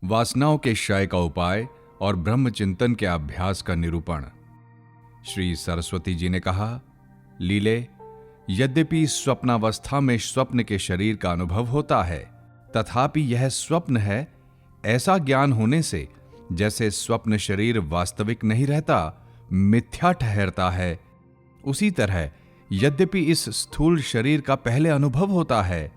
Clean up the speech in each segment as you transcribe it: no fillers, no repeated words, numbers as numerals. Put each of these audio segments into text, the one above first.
वासनाओं के क्षय का उपाय और ब्रह्म चिंतन के अभ्यास का निरूपण। श्री सरस्वती जी ने कहा, लीले, यद्यपि स्वप्नावस्था में स्वप्न के शरीर का अनुभव होता है, तथापि यह स्वप्न है, ऐसा ज्ञान होने से जैसे स्वप्न शरीर वास्तविक नहीं रहता, मिथ्या ठहरता है, उसी तरह यद्यपि इस स्थूल शरीर का पहले अनुभव होता है,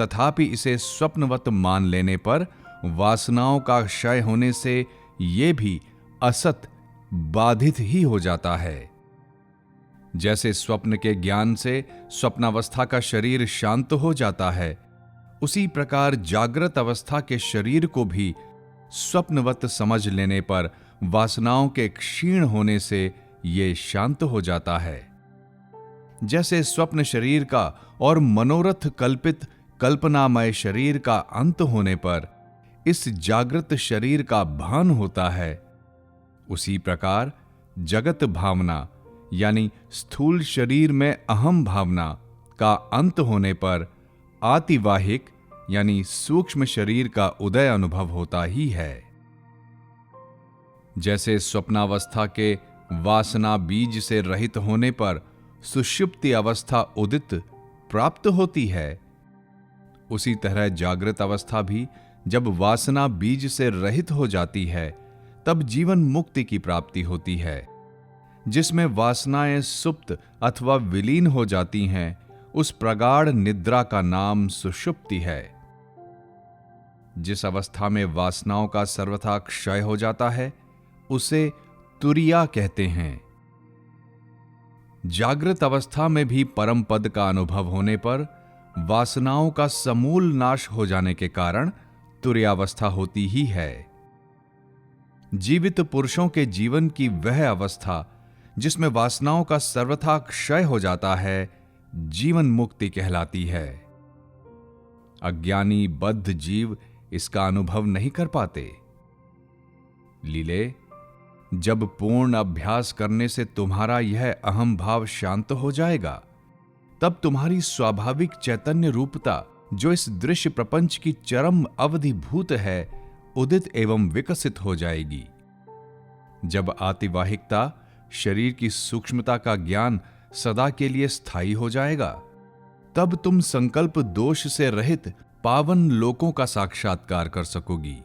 तथापि इसे स्वप्नवत मान लेने पर वासनाओं का क्षय होने से ये भी असत बाधित ही हो जाता है। जैसे स्वप्न के ज्ञान से स्वप्नावस्था का शरीर शांत हो जाता है, उसी प्रकार जागृत अवस्था के शरीर को भी स्वप्नवत समझ लेने पर वासनाओं के क्षीण होने से ये शांत हो जाता है। जैसे स्वप्न शरीर का और मनोरथ कल्पित कल्पनामय शरीर का अंत होने पर इस जागृत शरीर का भान होता है, उसी प्रकार जगत भावना यानी स्थूल शरीर में अहम भावना का अंत होने पर आतिवाहिक यानी सूक्ष्म शरीर का उदय अनुभव होता ही है। जैसे स्वप्नावस्था के वासना बीज से रहित होने पर सुषुप्ति अवस्था उदित प्राप्त होती है, उसी तरह जागृत अवस्था भी जब वासना बीज से रहित हो जाती है, तब जीवन मुक्ति की प्राप्ति होती है। जिसमें वासनाएं सुप्त अथवा विलीन हो जाती हैं, उस प्रगाढ़ निद्रा का नाम सुषुप्ति है। जिस अवस्था में वासनाओं का सर्वथा क्षय हो जाता है, उसे तुरिया कहते हैं। जागृत अवस्था में भी परम पद का अनुभव होने पर वासनाओं का समूल नाश हो जाने के कारण तुर्यावस्था होती ही है। जीवित पुरुषों के जीवन की वह अवस्था जिसमें वासनाओं का सर्वथा क्षय हो जाता है, जीवन मुक्ति कहलाती है। अज्ञानी बद्ध जीव इसका अनुभव नहीं कर पाते। लीले, जब पूर्ण अभ्यास करने से तुम्हारा यह अहम भाव शांत हो जाएगा, तब तुम्हारी स्वाभाविक चैतन्य रूपता, जो इस दृश्य प्रपंच की चरम अवधिभूत है, उदित एवं विकसित हो जाएगी। जब आतिवाहिकता शरीर की सूक्ष्मता का ज्ञान सदा के लिए स्थायी हो जाएगा, तब तुम संकल्प दोष से रहित पावन लोकों का साक्षात्कार कर सकोगी।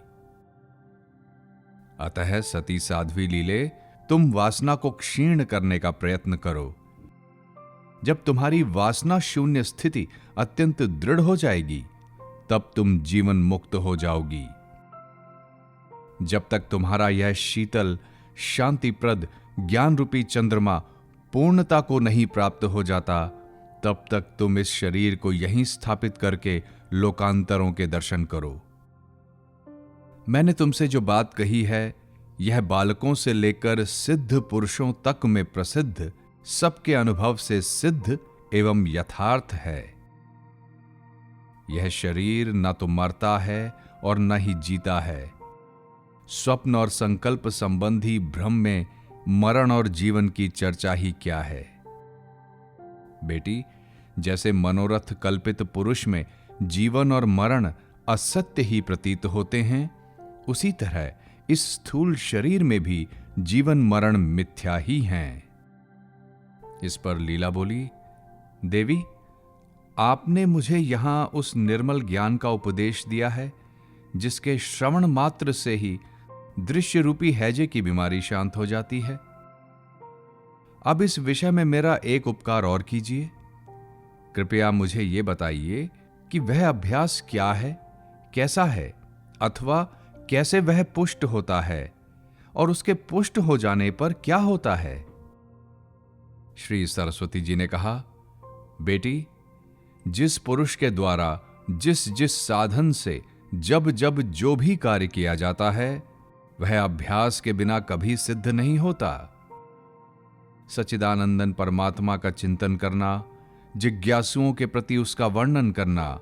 अतः सती साध्वी लीले, तुम वासना को क्षीण करने का प्रयत्न करो। जब तुम्हारी वासना शून्य स्थिति अत्यंत दृढ़ हो जाएगी, तब तुम जीवन मुक्त हो जाओगी। जब तक तुम्हारा यह शीतल शांतिप्रद ज्ञान रूपी चंद्रमा पूर्णता को नहीं प्राप्त हो जाता, तब तक तुम इस शरीर को यहीं स्थापित करके लोकांतरों के दर्शन करो। मैंने तुमसे जो बात कही है, यह बालकों से लेकर सिद्ध पुरुषों तक में प्रसिद्ध, सबके अनुभव से सिद्ध एवं यथार्थ है। यह शरीर न तो मरता है और न ही जीता है। स्वप्न और संकल्प संबंधी भ्रम में मरण और जीवन की चर्चा ही क्या है। बेटी, जैसे मनोरथ कल्पित पुरुष में जीवन और मरण असत्य ही प्रतीत होते हैं, उसी तरह इस स्थूल शरीर में भी जीवन मरण मिथ्या ही हैं। इस पर लीला बोली, देवी, आपने मुझे यहां उस निर्मल ज्ञान का उपदेश दिया है, जिसके श्रवण मात्र से ही दृश्य रूपी हैजे की बीमारी शांत हो जाती है। अब इस विषय में मेरा एक उपकार और कीजिए। कृपया मुझे यह बताइए कि वह अभ्यास क्या है, कैसा है, अथवा कैसे वह पुष्ट होता है, और उसके पुष्ट हो जाने पर क्या होता है। श्री सरस्वती जी ने कहा, बेटी, जिस पुरुष के द्वारा जिस जिस साधन से जब जब जो भी कार्य किया जाता है, वह अभ्यास के बिना कभी सिद्ध नहीं होता। सच्चिदानंदन परमात्मा का चिंतन करना, जिज्ञासुओं के प्रति उसका वर्णन करना,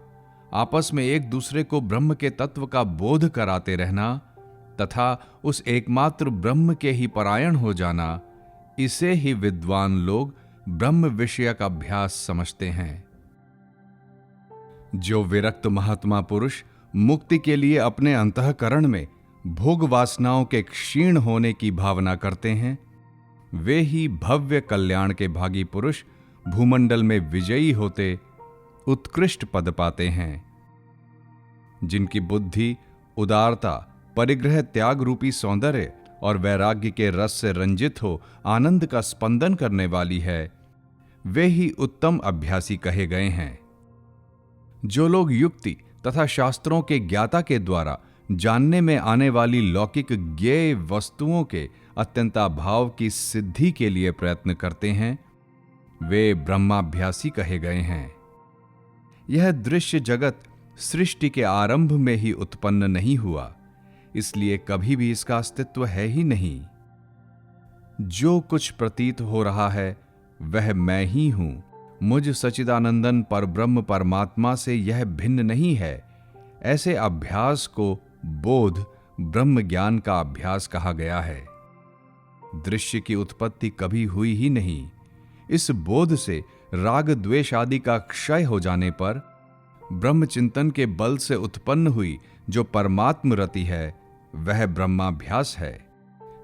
आपस में एक दूसरे को ब्रह्म के तत्व का बोध कराते रहना तथा उस एकमात्र ब्रह्म के ही परायण हो जाना, इसे ही विद्वान लोग ब्रह्म विषयक अभ्यास समझते हैं। जो विरक्त महात्मा पुरुष मुक्ति के लिए अपने अंतःकरण में भोग वासनाओं के क्षीण होने की भावना करते हैं, वे ही भव्य कल्याण के भागी पुरुष भूमंडल में विजयी होते उत्कृष्ट पद पाते हैं। जिनकी बुद्धि उदारता, परिग्रह, त्याग रूपी सौंदर्य और वैराग्य के रस से रंजित हो आनंद का स्पंदन करने वाली है, वे ही उत्तम अभ्यासी कहे गए हैं। जो लोग युक्ति तथा शास्त्रों के ज्ञाता के द्वारा जानने में आने वाली लौकिक ज्ञेय वस्तुओं के अत्यंताभाव की सिद्धि के लिए प्रयत्न करते हैं, वे ब्रह्माभ्यासी कहे गए हैं। यह दृश्य जगत सृष्टि के आरंभ में ही उत्पन्न नहीं हुआ, इसलिए कभी भी इसका अस्तित्व है ही नहीं। जो कुछ प्रतीत हो रहा है वह मैं ही हूं, मुझ सच्चिदानंदन परब्रह्म परमात्मा से यह भिन्न नहीं है। ऐसे अभ्यास को बोध ब्रह्म ज्ञान का अभ्यास कहा गया है। दृश्य की उत्पत्ति कभी हुई ही नहीं। इस बोध से राग द्वेष आदि का क्षय हो जाने पर ब्रह्म चिंतन के बल से उत्पन्न हुई जो परमात्म रति है, वह ब्रह्माभ्यास है।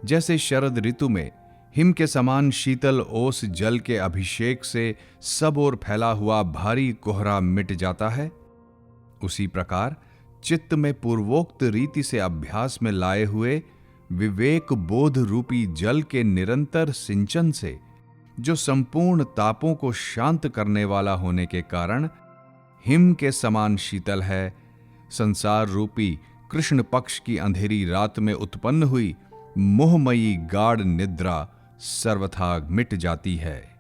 जैसे शरद ऋतु में हिम के समान शीतल ओस जल के अभिषेक से सब ओर फैला हुआ भारी कोहरा मिट जाता है, उसी प्रकार चित्त में पूर्वोक्त रीति से अभ्यास में लाए हुए विवेक बोध रूपी जल के निरंतर सिंचन से जो संपूर्ण तापों को शांत करने वाला होने के कारण हिम के समान शीतल है, संसार रूपी कृष्ण पक्ष की अंधेरी रात में उत्पन्न हुई मोहमयी गाढ़ निद्रा सर्वथा मिट जाती है।